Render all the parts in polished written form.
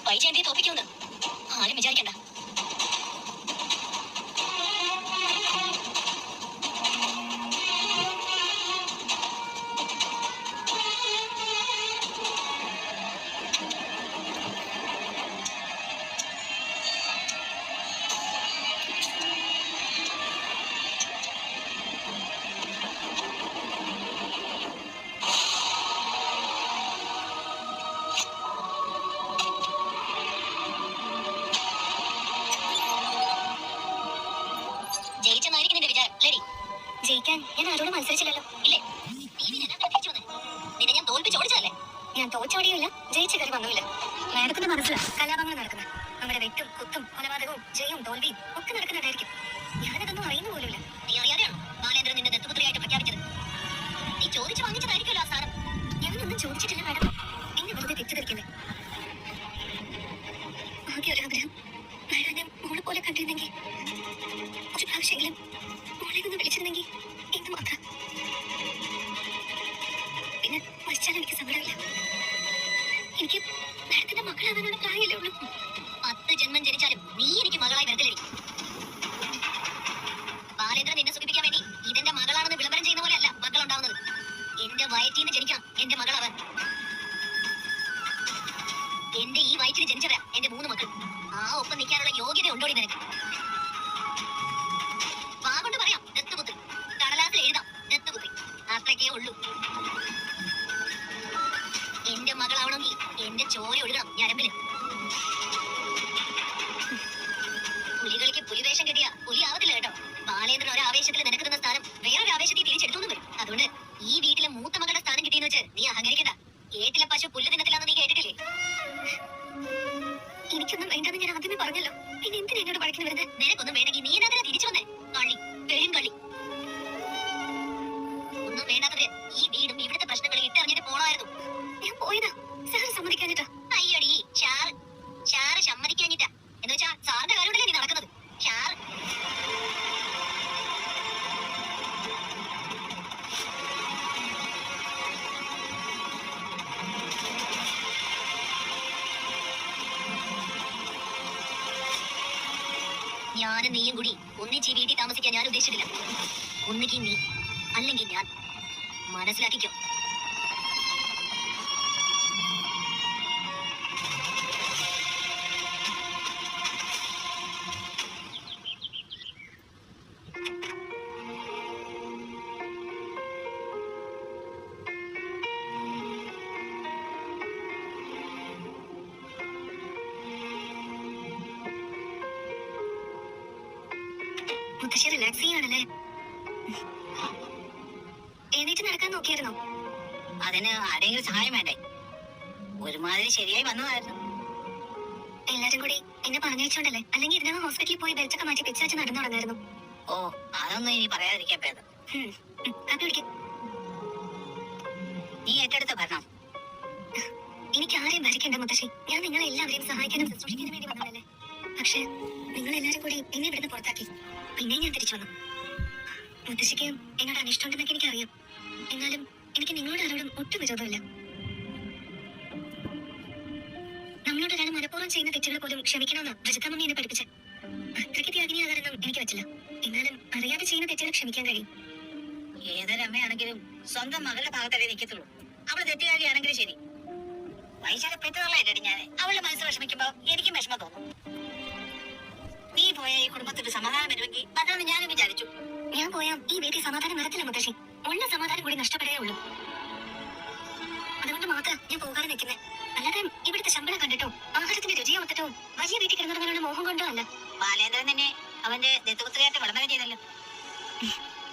വൈജയന്തിയെ തോപ്പിക്കുമെന്ന് ആരും വിചാരിക്കണ്ട. ജയിച്ചെന്നായിരിക്കും നിന്റെ വിചാരം ലേഡി. ജയിക്കാൻ ഞാൻ ആരോടും മത്സരിച്ചില്ലല്ലോ. ഇല്ലേ? നിന്നെ ഞാൻ തോൽപ്പിച്ച് ഓടിച്ചതല്ലേ? ഞാൻ തോറ്റോടിയുമില്ല, ജയിച്ചു കയറി വന്നുമില്ല. മാഡത്തിന്റെ മനസ്സിൽ കലാപങ്ങൾ നടക്കുന്നത്, നമ്മുടെ വെട്ടും കുത്തും കൊലപാതകവും ജയവും തോൽവിയും ഒക്കെ നടക്കുന്നുണ്ടായിരിക്കും. ഞാനതൊന്നും അറിയുന്ന പോലുമില്ല. നീ അറിയാതെയാണോ ബാലേന്ദ്രൻ നിന്റെ ദത്തുപുത്രിയായിട്ട് പ്രഖ്യാപിച്ചത്? നീ ചോദിച്ചു വാങ്ങിച്ചതായിരിക്കുമല്ലോ ആ സ്ഥാനം. ഞാനൊന്നും ചോദിച്ചിട്ടില്ല മാഡം, എന്നെ വെറുതെ തെറ്റിദ്ധരിക്കല്ലേ. ആകെ ഒരാഗ്രഹം, മാഡം ഞാൻ മോളെ പോലെ കണ്ടിരുന്നെങ്കിൽ, ഒരു പ്രാവശ്യമെങ്കിലും മോളെ ഒന്ന് വിളിച്ചിരുന്നെങ്കിൽ എന്ന് മാത്രം. പിന്നെ മരിച്ചാലും എനിക്ക് സങ്കടമില്ല. എനിക്ക് മാഡത്തിന്റെ മകളാവാനുള്ള പ്രായമല്ലേ ഉള്ളൂ. 10 ജന്മം ജനിച്ചാലും നീ എനിക്ക് മകളായി വരത്തില്ലേ. ബാലേന്ദ്രൻ നിന്നെ സുഖിപ്പിക്കാൻ വേണ്ടി ഇതെന്റെ മകളാണെന്ന് വിളംബരം ചെയ്യുന്ന പോലെ അല്ല മക്കൾ ഉണ്ടാവുന്നത്. എന്റെ വയറ്റിന്ന് ജനിക്കണം എന്റെ മകളാവാൻ. എന്റെ ഈ വയറ്റിൽ ജനിച്ചവരാ എന്റെ 3 മക്കൾ. ആ ഒപ്പം നിൽക്കാനുള്ള യോഗ്യത ഉണ്ടോടി നിനക്ക്? വാഗൊണ്ട് പറയാം ദത്തുപുത്രി, കടലാസിൽ എഴുതാം ദത്തുപുത്രി, അത്രയ്ക്കേ ഉള്ളൂ. എന്റെ മകളാവണമെങ്കിൽ എന്റെ ചോര ഒഴുകണം ഞരമ്പില്. പുലികളിക്ക് പുലിവേഷം കെട്ടിയ പുലി ആവത്തില്ല കേട്ടോ. ബാലേന്ദ്രൻ ഒരാവേശത്തിൽ നിനക്ക് തന്ന സ്ഥാനം വേറൊരു ആവേശത്തിൽ തിരിച്ചെടുത്തൊന്നും വരും. അതുകൊണ്ട് ഈ വീട്ടിലെ മൂത്ത മകളുടെ സ്ഥാനം കിട്ടിയെന്ന് വെച്ച് നീ അഹങ്കരിക്കണ്ട. ഏട്ടിലെ പശു പുല്ല് തിന്നത്തില്ലാന്ന് നീ കേട്ടിട്ടില്ലേ? എനിക്കൊന്നും വേണ്ടെന്ന് ഞാൻ ആദ്യമേ പറഞ്ഞല്ലോ, പിന്നെ എന്തിനാ എന്നോട് വഴക്കിന് വരുന്നത്? നിനക്കൊന്നും വേണമെങ്കിൽ നീ എന്നാ തിരിച്ചു വന്നേ? കള്ളി, പെരും കള്ളി. ഒന്നും വേണ്ടാത്തവര് ഈ വീടും ഇവിടുത്തെ പ്രശ്നങ്ങൾ ഇട്ടറിഞ്ഞിട്ട് പോണമായിരുന്നു. ഞാൻ പോയതാ സാറ് സമ്മതിക്കാഞ്ഞിട്ടാ. അയ്യടി ഷാറ് സമ്മതിക്കാഞ്ഞിട്ടാ എന്ന് വെച്ചാ സാറിന്റെ കാര്യമല്ലേ നീ നടക്കുന്നത്? ഷാറ് ഞാനും നീയും കൂടി ഒന്നിച്ച് ഈ വീട്ടിൽ താമസിക്കാൻ ഞാൻ ഉദ്ദേശിച്ചിട്ടില്ല. ഒന്നുകിൽ നീ അല്ലെങ്കിൽ ഞാൻ. മനസ്സിലാക്കിക്കോ. മുത്തശ്ശി റിലാക്സ് ചെയ്യാണല്ലേ? എണീറ്റ് നടക്കാൻ നോക്കിയായിരുന്നോ? അതിന് ആരെങ്കിലും സഹായം വേണ്ടേ? ഒരുമാതിരി ശരിയായി വന്നതായിരുന്നു. എല്ലാരും കൂടി എന്നെ പറഞ്ഞയച്ചോണ്ടല്ലേ, അല്ലെങ്കിൽ ഇതിനകം ഹോസ്പിറ്റലിൽ പോയി ബെൽറ്റൊക്കെ മാറ്റി പിച്ചാച്ച് നടന്നു തുടങ്ങായിരുന്നു. ഓ, അതൊന്നും ഇനി പറയാതിരിക്കാൻ ഭേദം. നീ ഏറ്റെടുത്ത ഭരണം. എനിക്ക് ആരെയും ഭരിക്കണ്ട മുത്തശ്ശി. ഞാൻ നിങ്ങളെ എല്ലാവരെയും സഹായിക്കാനും ശുശ്രൂഷിക്കാനും വേണ്ടി വന്നതല്ലേ. പക്ഷെ നിങ്ങൾ എല്ലാരും കൂടി എന്നെ ഇവിടുന്ന് പുറത്താക്കി. പിന്നെ ഞാൻ തിരിച്ചു വന്നു. മുത്തശ്ശിക്ക് എന്നോട് അനിഷ്ടമുണ്ടെന്നൊക്കെ എനിക്കറിയാം. എന്നാലും എനിക്ക് നിങ്ങളോട് ആരോടും ഒട്ടും വിരോധമില്ല. നമ്മളോട് ഒരാൾ മനഃപൂർവ്വം ചെയ്യുന്ന തെറ്റുകൾ പോലും ക്ഷമിക്കണമെന്ന് ബ്രജത്തമ്മ എന്നെ പഠിപ്പിച്ചത്. അത്രയ്ക്ക് ത്യാഗിനിയാകാനൊന്നും എനിക്ക് പറ്റില്ല. എന്നാലും അറിയാതെ ചെയ്യുന്ന തെറ്റുകൾ ക്ഷമിക്കാൻ കഴിയും. ഏതൊരമ്മയാണെങ്കിലും സ്വന്തം മകളുടെ ഭാഗത്തല്ലേ നിൽക്കത്തുള്ളൂ. അവള് തെറ്റുകാരിയാണെങ്കിലും ശരി. വൈശാഖ പെറ്റുള്ളായിട്ടടി ഞാൻ. അവളുടെ മനസ്സ് വിഷമിക്കുമ്പോ എനിക്കും വിഷമം തോന്നും. നീ പോയ ഈ കുടുംബത്തിൽ സമാധാനം വരുമെങ്കിൽ അതാണ് ഞാനും വിചാരിച്ചു. ഞാൻ പോയാൽ ഈ വീട്ടിൽ സമാധാനം വരത്തില്ല മുത്തശ്ശി. ഉള്ള സമാധാനം കൂടി നഷ്ടപ്പെടുകയേ ഉള്ളൂ. അതുകൊണ്ട് മാത്രം ഞാൻ പോകാതെ നിൽക്കുന്നത്. അല്ലാതെ ഇവിടുത്തെ ശമ്പളം കണ്ടിട്ടോ ആഹാരത്തിന്റെ രുചിയോ ഒത്തിട്ടോ വലിയ വീട്ടിൽ കിടന്നിറങ്ങാനുള്ള മോഹം കൊണ്ടോ അല്ല. ബാലേന്ദ്രൻ തന്നെ അവന്റെ ദത്തുപുത്രിയായിട്ട് വിളംബരം ചെയ്തല്ലോ.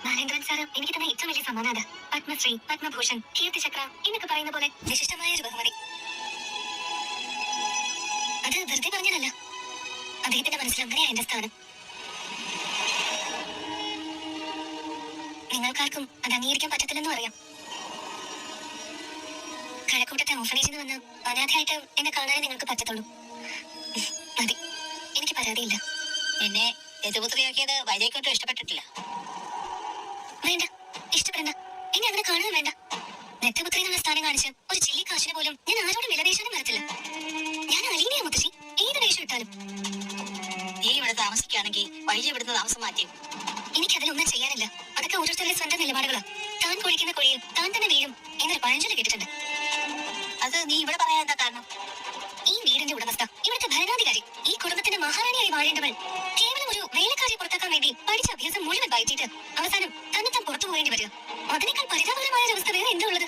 ബാലേന്ദ്രൻ സാറ് എനിക്ക് തന്നെ ഏറ്റവും വലിയ സമ്മാനം. പത്മശ്രീ, പത്മഭൂഷൺ, കീർത്തിചക്ര എന്നൊക്കെ പറയുന്ന പോലെ വിശിഷ്ടമായ ഒരു ബഹുമതി. അത് വെറുതെ പറഞ്ഞതല്ല. അദ്ദേഹത്തിന്റെ മനസ്സിൽ അങ്ങനെയാ എന്റെ സ്ഥാനം. നിങ്ങൾക്കാർക്കും അത് അംഗീകരിക്കാൻ പറ്റത്തില്ലെന്നും അറിയാം. കഴക്കൂട്ടത്തെ ഓഫനേജിൽ വന്ന് അനാഥയായിട്ട് എന്നെ കാണാനേ നിങ്ങൾക്ക് പറ്റത്തുള്ളൂ. മതി, എനിക്ക് പരാതിയില്ല. എന്നെ ദത്തുപുത്രിയാക്കിയത് വൈജയ്ക്കൊട്ടും ഇഷ്ടപ്പെട്ടിട്ടില്ല. വേണ്ട, ഇഷ്ടപ്പെടണ്ട. എന്നെ അങ്ങനെ കാണുന്നത് വേണ്ട. ദത്തപുത്രി എന്നുള്ള സ്ഥാനം കാണിച്ച് ഒരു ചില്ലി കാശിന് പോലും ഞാൻ ആരോടും വിലപേശാനും വരത്തില്ല. ഞാൻ അലീനയാ മുത്തശ്ശി, ഏത് വേഷം ഇട്ടാലും. നീ ഇവിടെ താമസിക്കുകയാണെങ്കിൽ വഴി ഇവിടുന്ന് താമസം മാറ്റി. എനിക്കതിലൊന്നും ചെയ്യാനില്ല. അതൊക്കെ ഓരോരുത്തരുടെ സ്വന്തം നിലപാടുകളാ. താൻ കുഴിക്കുന്ന കുഴിയിൽ താൻ തന്നെ വീഴും എന്നൊരു പഴഞ്ചൊല്ല് കേട്ടിട്ടുണ്ട്. അത് നീ ഇവിടെ പറയാൻ എന്താ കാരണം? ഈ വീടിന്റെ ഉടമസ്ഥ, ഇവിടുത്തെ ഭരണാധികാരി, ഈ കുടുംബത്തിന്റെ മഹാറാണിയായി വാഴേണ്ടവൾ കേവലം ഒരു വേലക്കാരിയെ പുറത്താക്കാൻ വേണ്ടി പഠിച്ച അഭ്യാസം മുഴുവൻ വയറ്റിയിട്ട് അവസാനം തന്നെ താൻ പുറത്തു പോകേണ്ടി വരിക. അതിനേക്കാൾ പരിതാപകരമായ ഒരു അവസ്ഥ വേറെ എന്താ ഉള്ളത്?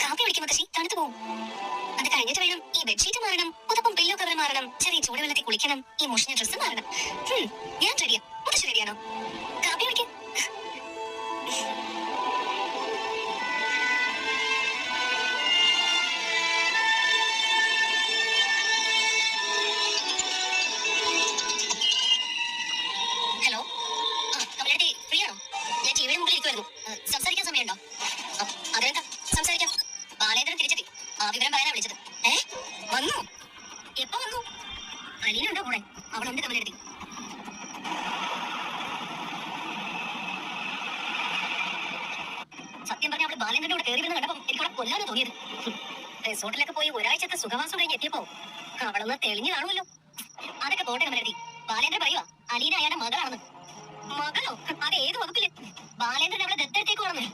കാപ്പി കുടിക്കും മുത്തശ്ശി, തണുത്തു പോവും. അത് കഴിഞ്ഞിട്ട് വേണം ഈ ബെഡ്ഷീറ്റ് മാറണം, പുതപ്പും പില്ലോ കവർ മാറണം, ചെറിയ ചൂടുവെള്ളത്തിൽ കുളിക്കണം, ഈ മുഷിഞ്ഞ ഡ്രസ്സ് മാറണം. ഞാൻ റെഡിയാ. മുത്തശ്ശി റെഡിയാണോ? കാപ്പി കുടിക്കും. ഹലോ, കമലേട്ടി ഫ്രീ ആണോ? ഞാൻ ടിവിയുടെ മുമ്പിൽ ഇരിക്കുമായിരുന്നു. സംസാരിക്കാൻ സമയമുണ്ടോ? അതെന്താ, സംസാരിക്കാം. ബാലേന്ദ്രൻ തിരിച്ചെത്തി. ആ വിവരം പറയാനാ വിളിച്ചത്. വന്നു? എപ്പോ വന്നു? അലീനുണ്ടോ കൂടെ? അവളുണ്ട് കമലേട്ടി. സത്യം പറഞ്ഞ അവള് ബാലേന്ദ്രന്റെ കൂടെ കയറി വരുന്ന കണ്ടപ്പം എനിക്കവിടെ കൊല്ലാനോ തോന്നിയത്. റിസോർട്ടിലൊക്കെ പോയി ഒരാഴ്ചത്തെ സുഖവാസം കഴിഞ്ഞ് എത്തിയപ്പോ അവളൊന്ന് തെളിഞ്ഞു കാണുമല്ലോ. അതൊക്കെ പോട്ടെ കമലേട്ടി. ബാലേന്ദ്രൻ പറയുവാ അലീന അയാളുടെ മകളാണെന്ന്. മകളോ? അത് ഏത് വകുപ്പില്? ബാലേന്ദ്രൻ അവളെ ദത്തെടുത്തേക്ക് വേണമെന്ന്.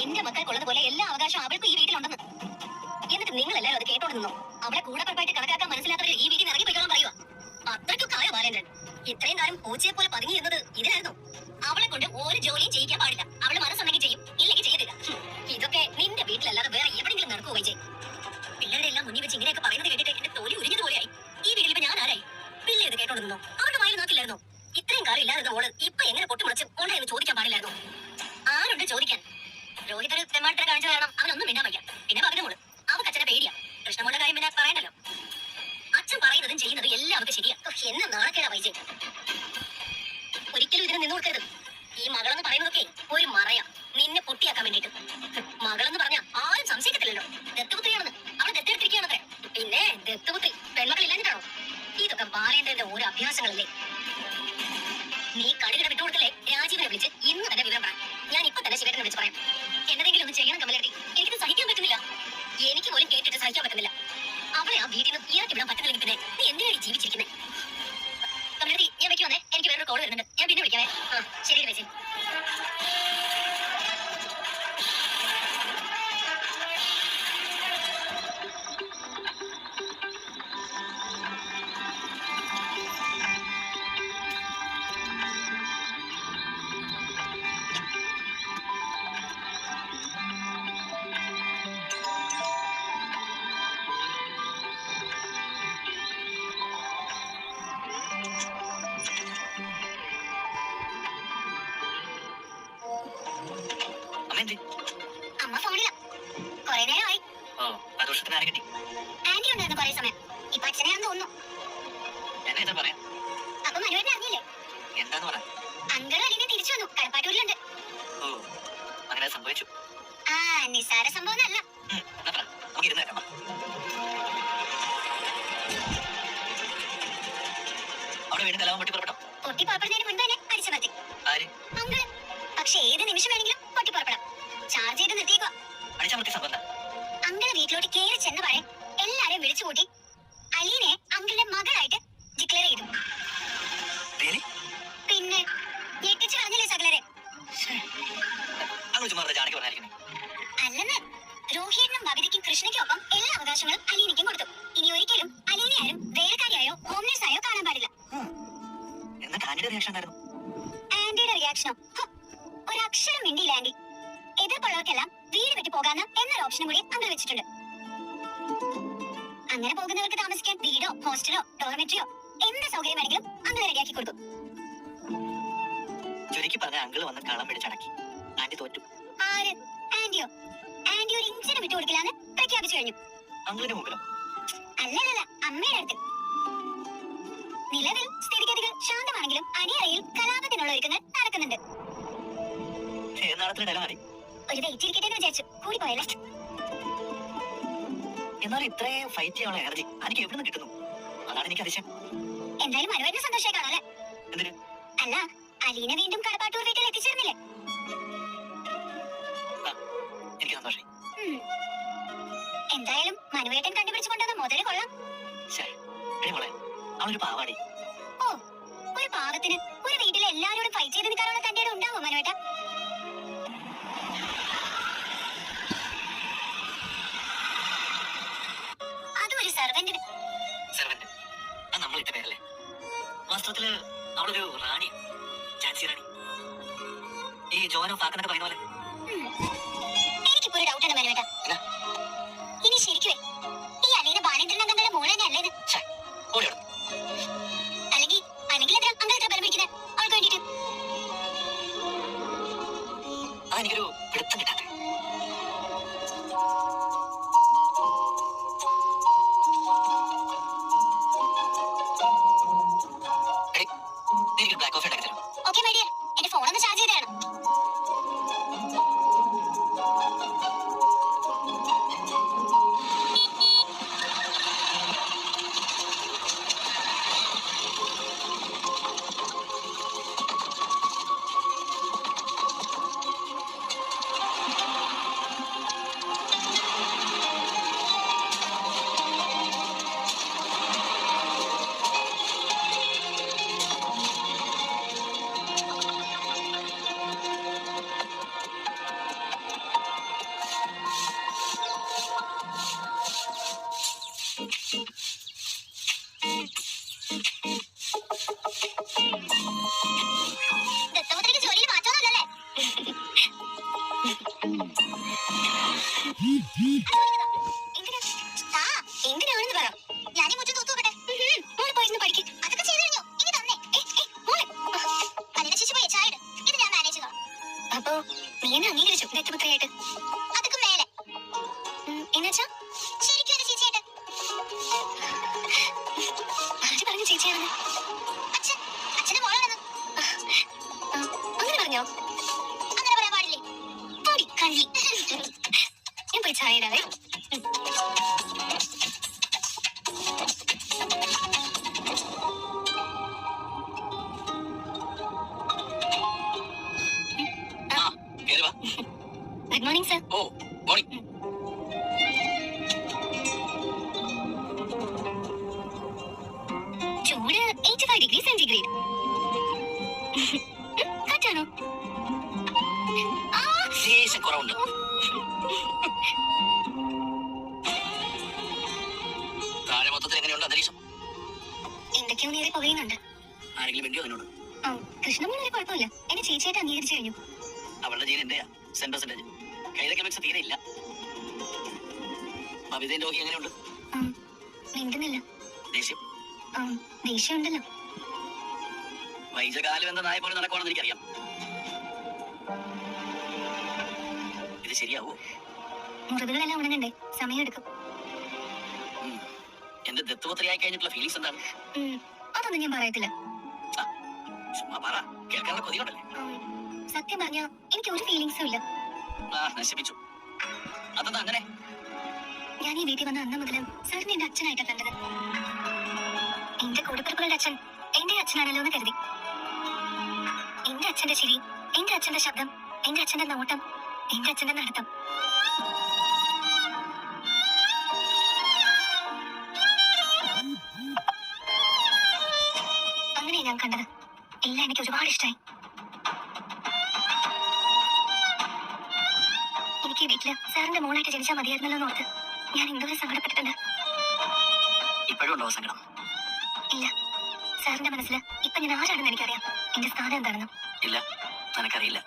എന്റെ മക്കൾക്കുള്ളതുപോലെ എല്ലാ അവകാശവും അവൾക്കും ഈ വീട്ടിലുണ്ടെന്ന്. എന്നിട്ട് നിങ്ങൾ എല്ലാവരും അത് കേട്ടോണ്ടിരുന്നോ? അവളെ കൂടെ പുറപ്പായിട്ട് കണക്കാക്കാൻ മനസ്സിലാത്തവരെ ഈ വീട്ടിൽ ഇറങ്ങി പോയിക്കോളാൻ പറയുക. അത്രയ്ക്കൊക്കെ ബാലേന്ദ്രൻ ഇത്രയും കാലം പൂച്ചയെ പോലെ പതുങ്ങിയിരുന്നത് ഇതിനായിരുന്നു. അവളെ കൊണ്ട് ഒരു ജോലിയും ചെയ്യിക്കാൻ പാടില്ല. അവള് മനസ്സുണ്ടെങ്കിൽ ചെയ്യും, ഇല്ലെങ്കിൽ ചെയ്തില്ല. ഇതൊക്കെ നിന്റെ വീട്ടിലല്ലാതെ വേറെ എവിടെയെങ്കിലും നടക്കുമോ വൈജയ്? പിള്ളേരുടെ എല്ലാം മുന്നിൽ വെച്ച് ഇങ്ങനെയൊക്കെ പറയുന്നത് കേട്ടിട്ട് എന്റെ തോലി ഉരിഞ്ഞതുപോലെയായി. ഈ വീട്ടിൽ ഇപ്പൊ ഞാൻ ആരായി? പിള്ളേ ഇത് കേട്ടോണ്ടിരുന്നോ? അവരുടെ വായിൽ നോക്കില്ലായിരുന്നോ? ഇത്രയും കാലം ഇല്ലാതെ ഓള് ഇപ്പൊ എങ്ങനെ പൊട്ടുമുളച്ച് ഓണ്ടായെന്ന് ചോദിക്കാൻ പാടില്ലായിരുന്നു. ആരുണ്ട് ചോദിക്കാൻ? രോഹിത് ഒരു തെമ്മാട്ടര കാണിച്ചു കാരണം അവനൊന്നും മിണ്ടാൻ വയ്യ. പിന്നെ പകരമോള് അവക്ക് അച്ഛനെ പേടിയാ. കൃഷ്ണമോളുടെ കാര്യം പിന്നെ പറയണ്ടല്ലോ. അച്ഛൻ പറയുന്നതും ചെയ്യുന്നതും എല്ലാം അവർക്ക് ശരിയാ. എന്നെ നാണക്കേടാ വൈജയ്. ഒരിക്കലും ഇതിന് നിന്നു കൊടുക്കരുത്. ഈ മകളെന്ന് പറയുന്നതൊക്കെ ഒരു മറയാ, നിന്നെ പൊട്ടിയാക്കാൻ വേണ്ടിട്ട്. മകളെന്ന് പറഞ്ഞാ ആരും സംശയിക്കത്തില്ലല്ലോ. ദത്തുപുത്രിയാണെന്ന്. അവളെ ദത്തെടുത്തിരിക്കുകയാണത്രേ. പിന്നെ ദത്തുപുത്രി പെൺമക്കൾ ഇല്ലാഞ്ഞിട്ടാണോ? ഇതൊക്കെ ബാലേന്ദ്രന്റെ ഓരോ അഭ്യാസങ്ങളല്ലേ. നീ കടുകിട വിട്ടുകൊടുത്തല്ലേ രാജീവനെ വിളിച്ച് ഇന്ന് തന്നെ വിവരം പറ. ഞാൻ ഇപ്പൊ തന്നെ ശിവേട്ടനെ വിളിച്ച് പറയാം. എന്നതെങ്കിലും ഒന്ന് ചെയ്യണം കമലേട്ടി. എനിക്കിത് സഹിക്കാൻ പറ്റുന്നില്ല. എനിക്ക് പോലും കേട്ടിട്ട് സഹിക്കാൻ പറ്റുന്നില്ല. അവളെ ആ വീട്ടിൽ നിന്ന് ഇയാൾക്ക് വിടാൻ പറ്റുന്നില്ലെങ്കിൽ പിന്നെ നീ എന്തിനാണ് ജീവിച്ചിരിക്കുന്നത്? കമലേട്ടി, ഞാൻ വെക്കുവാന്നേ. എനിക്ക് വേറൊരു കോൾ വരുന്നുണ്ട്. ഞാൻ പിന്നെ വിളിക്കാവേ. ശരി വെച്ചേ. അമ്മ ഫോണില. കൊറേ നേരമായി. ആന്റി ഉണ്ടായിരുന്നു കൊറേ സമയം. ഇപ്പൊ അച്ഛനെയാണെന്ന് തോന്നുന്നു. അപ്പൊ മനുവേട്ടനെ അറിഞ്ഞില്ലേ? അങ്കിളും അലീനെ തിരിച്ചു വന്നു. കടപ്പാട്ടൂരിലുണ്ട്. നിസ്സാര സംഭവം അല്ല. പൊട്ടി പുറപ്പെടുന്നതിന് മുൻപ് തന്നെ അടിച്ചമർത്തി അങ്കിള്. പക്ഷെ ഏത് നിമിഷം വേണമെങ്കിലും പൊട്ടി പുറപ്പെടാം. ചാർജ് ചെയ്ത് നിർത്തിയേക്കോ. അങ്കിള് വീട്ടിലോട്ട് കയറി ചെന്ന പാടെ എല്ലാരെയും വിളിച്ചു കൂട്ടി അലീനെ അങ്കിളിന്റെ മകളായിട്ട് ഡിക്ലെയർ ചെയ്തു. പിന്നെ ഞെട്ടിച്ചു പറഞ്ഞില്ലേ സകലരെ? അല്ലെന്ന് രോഹിണിനും ബബിതയ്ക്കും കൃഷ്ണയ്ക്കും ഒപ്പം എല്ലാ അവകാശങ്ങളും അലീനയ്ക്കും കൊടുത്തു. ഇനി ഒരിക്കലും അലീനെ ആരും വേലക്കാരിയായോ ഹോംലെസ്സായോ കാണാൻ പാടില്ല. ആന്റിയുടെ റിയാക്ഷനോ? ഒരക്ഷരം മിണ്ടിയില്ല ആന്റി. എതിർപ്പുള്ളവർക്കെല്ലാം വീട് വിട്ടു പോകാന്ന് എന്നൊരു ഓപ്ഷനും കൂടി അങ്കിൾ വെച്ചിട്ടുണ്ട്. അങ്ങനെ പോകുന്നവർക്ക് താമസിക്കാൻ വീടോ ഹോസ്റ്റലോ ഡോർമെട്രിയോ എന്ത് സൗകര്യം വേണമെങ്കിലും അങ്കിൾ റെഡിയാക്കി കൊടുത്തു. ആര്? ആന്റിയോ? ആന്റി ഒരു ഇഞ്ചിന് വിട്ടു കൊടുക്കില്ലാന്ന് പ്രഖ്യാപിച്ചു കഴിഞ്ഞു. അല്ലല്ല, അമ്മയുടെ അടുത്ത്. നിലവിൽ സ്ഥിതിഗതികൾ ശാന്തമാണെങ്കിലും അണിയറയിൽ കലാപത്തിനുള്ള ഒരുക്കങ്ങൾ നടക്കുന്നുണ്ട്. ഒരു വെയിറ്റ് ഇരിക്കട്ടെ എന്ന് വിചാരിച്ചു. കൂടി പോയല്ലേ? എന്നാൽ ഇത്രയും ഫൈറ്റ് ചെയ്യാനുള്ള എനർജി എനിക്ക് എവിടെ നിന്ന് കിട്ടുന്നു? അതാണ് എനിക്ക് അതിശയം. എന്തായാലും മനുവേട്ടന് സന്തോഷമായി കാണാല്ലേ? എന്തിന്? അല്ല, അലീന വീണ്ടും കടപ്പാട്ടൂർ വീട്ടിൽ എത്തിച്ചേർന്നില്ലേ? എനിക്ക് സന്തോഷമായി. എന്തായാലും മനുവേട്ടൻ കണ്ടുപിടിച്ചു കൊണ്ടുവന്ന മുതല് കൊള്ളാം. അവനൊരു പാവാടി. ഓ, ഒരു പാവത്തിന് ഒരു വീട്ടിലെ എല്ലാവരോടും ഫൈറ്റ് ചെയ്ത് നിൽക്കാനുള്ള തന്റെ ഇടം ഉണ്ടാവോ മനുവേട്ട? അതും ഒരു സെർവന്റിന്. സെർവന്റ് അത് നമ്മളിട്ട പേരല്ലേ? വാസ്തവത്തില് അവളൊരു റാണി, ഝാൻസി റാണി. ഈ ജോനോ ഫാക്കനൊക്കെ പറയുന്ന പോലെ. എനിക്കിപ്പോ ഒരു ഡൗട്ട് ഉണ്ട് മനുവേട്ട. ഇനി ശരിക്കുവേ ഈ അലീന ബാലേന്ദ്രൻ അംഗങ്ങളുടെ മോളെ തന്നെ അല്ലേ ഇത്? അല്ലെങ്കിൽ എന്തിനാ അംഗൾ ഇത്ര ബലം പിടിക്കുന്നത് അവൾക്ക് വേണ്ടിട്ട്? അതെനിക്കൊരു പിടുത്തം കിട്ടാത്ത. എനിക്ക് ബ്ലാക്ക് കോഫി ഉണ്ടാക്കി തരും. ഓക്കെ മൈ ഡിയർ, എന്റെ ഫോണൊന്ന് ചാർജ് ചെയ്തതാണ്. ദത്തപുത്രിക്ക് ജോലിയിൽ മാറ്റമൊന്നുമില്ലല്ലേ? എന്തിനാണെന്ന് പറ. ഞാനീ മുറ്റം തൂത്തു നോക്കട്ടെ. മോള് പോയിരുന്നു പഠിക്കും. അതൊക്കെ ചെയ്തു കഴിഞ്ഞു. ഇനി തന്നെ അലീന ചേച്ചി പോയി ചായ ഇട്. ഇത് ഞാൻ മാനേജ് ചെയ്തോളാം. അപ്പോ നീ എന്നെ അംഗീകരിച്ചു ദത്തപുത്രിയായിട്ട്? അതൊക്കെ മേലെ. എന്നുവെച്ചാ ശരിക്കും എന്റെ ചേച്ചിയായിട്ട്? ആര് പറഞ്ഞു ചേച്ചിയാണെന്ന്? അച്ഛന്റെ മോളാണെന്ന്. അങ്ങനെ പറഞ്ഞോ? അങ്ങനെ പറയാൻ പാടില്ലേ? പൊടി കള്ളി. ഞാൻ പോയി ചായ ഇടാവേ. Good morning sir. ഓ മോർണിംഗ്. ചൂട് 85 ഡിഗ്രി സെന്റിഗ്രേഡ്. കാറ്റാണോ? ശേഷം കുറവുണ്ട്. താഴെ മൊത്തത്തിൽ എങ്ങനെയുണ്ട് അന്തരീക്ഷം? എന്തൊക്കെയോ നേരെ പുകയുന്നുണ്ട്. ആരെങ്കിലും വേണ്ടിയോ അതിനോട്? കൃഷ്ണമോൾ ഒരു കുഴപ്പമില്ല, എന്നെ ചേച്ചിയായിട്ട് അംഗീകരിച്ചു കഴിഞ്ഞു. അവളുടെ ജീൻ എന്റെയാ, 100%. കൈത കെമിക്സ് തീരെ ഇല്ല. ബബിതയും രോഗി എങ്ങനെയുണ്ട്? മിണ്ടുന്നില്ല. ദേഷ്യം? ദേഷ്യമുണ്ടല്ലോ. വൈജകാലം എന്ന നായ പോലെ നടക്കുവാണെന്ന് എനിക്കറിയാം. ഇത് ശരിയാവോ? മുറിവുകളെല്ലാം ഉണങ്ങണ്ടേ, സമയമെടുക്കും. എന്റെ ദത്തുപുത്രിയായി കഴിഞ്ഞിട്ടുള്ള ഫീലിങ്സ് എന്താണ്? അതൊന്നും ഞാൻ പറയത്തില്ല. ചുമ്മാ പറ, കേൾക്കാനുള്ള കൊതിയുണ്ടല്ലേ? സത്യം പറഞ്ഞാ എനിക്ക് ഒരു ഫീലിങ്സും ഇല്ല. നശിപ്പിച്ചു. അതെന്താ അങ്ങനെ? ഞാൻ ഈ വീട്ടിൽ വന്ന അന്ന് മുതലും സാറിന് എന്റെ അച്ഛനായിട്ടാ കണ്ടത്. എന്റെ കൂടപ്പിറപ്പുകളുടെ അച്ഛൻ എന്റെ അച്ഛനാണല്ലോ എന്ന് കരുതി. എന്റെ അച്ഛന്റെ ചിരി, എന്റെ അച്ഛന്റെ ശബ്ദം, എന്റെ അച്ഛന്റെ നോട്ടം, എന്റെ അച്ഛന്റെ നടത്തം. അങ്ങനെ ഞാൻ കണ്ടത്. എല്ലാം എനിക്ക് ഒരുപാട് ഇഷ്ടമായി. എനിക്ക് ഈ വീട്ടില് സാറിന്റെ മോളായിട്ട് ജനിച്ചാൽ മതിയായിരുന്നല്ലോ എന്നോർത്ത് ഞാൻ എന്തോരം സങ്കടപ്പെട്ടിട്ടുണ്ട്. ഇപ്പോഴും ഉണ്ടോ സങ്കടം? ഇല്ല, സാറിന്റെ മനസ്സിൽ ഇപ്പൊ ഞാൻ ആരാണെന്ന് എനിക്കറിയാം. എന്റെ സ്ഥാനം എന്താണെന്നും. ഇല്ല, നിനക്കറിയില്ല.